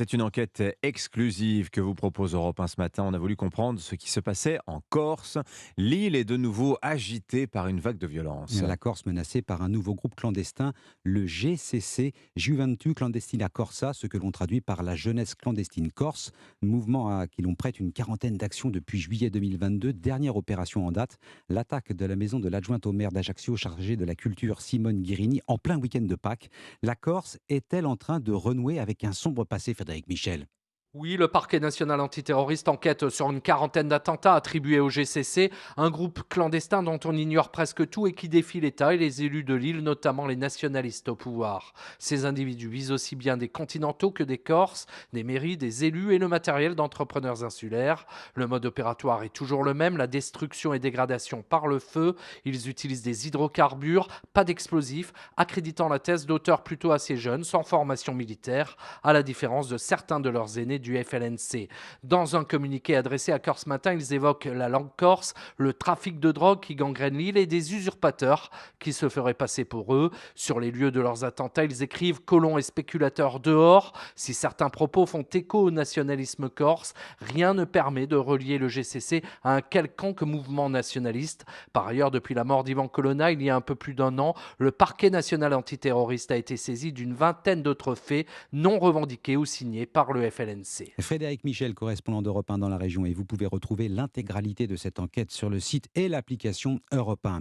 C'est une enquête exclusive que vous propose Europe 1 ce matin. On a voulu comprendre ce qui se passait en Corse. L'île est de nouveau agitée par une vague de violence. La Corse menacée par un nouveau groupe clandestin, le GCC, Juventus Clandestina Corsa, ce que l'on traduit par la jeunesse clandestine corse, mouvement à qui l'on prête une quarantaine d'actions depuis juillet 2022, dernière opération en date, l'attaque de la maison de l'adjointe au maire d'Ajaccio chargée de la culture Simone Guirini en plein week-end de Pâques. La Corse est-elle en train de renouer avec un sombre passé, Frédéric Michel? Oui, le parquet national antiterroriste enquête sur une quarantaine d'attentats attribués au GCC, un groupe clandestin dont on ignore presque tout et qui défie l'État et les élus de l'île, notamment les nationalistes au pouvoir. Ces individus visent aussi bien des continentaux que des Corses, des mairies, des élus et le matériel d'entrepreneurs insulaires. Le mode opératoire est toujours le même, la destruction et dégradation par le feu. Ils utilisent des hydrocarbures, pas d'explosifs, accréditant la thèse d'auteurs plutôt assez jeunes, sans formation militaire, à la différence de certains de leurs aînés du FLNC. Dans un communiqué adressé à Corse Matin, ils évoquent la langue corse, le trafic de drogue qui gangrène l'île et des usurpateurs qui se feraient passer pour eux. Sur les lieux de leurs attentats, ils écrivent colons et spéculateurs dehors. Si certains propos font écho au nationalisme corse, rien ne permet de relier le GCC à un quelconque mouvement nationaliste. Par ailleurs, depuis la mort d'Ivan Colonna, il y a un peu plus d'un an, le parquet national antiterroriste a été saisi d'une vingtaine d'autres faits non revendiqués ou signés par le FLNC. Frédéric Michel, correspondant d'Europe 1 dans la région, et vous pouvez retrouver l'intégralité de cette enquête sur le site et l'application Europe 1.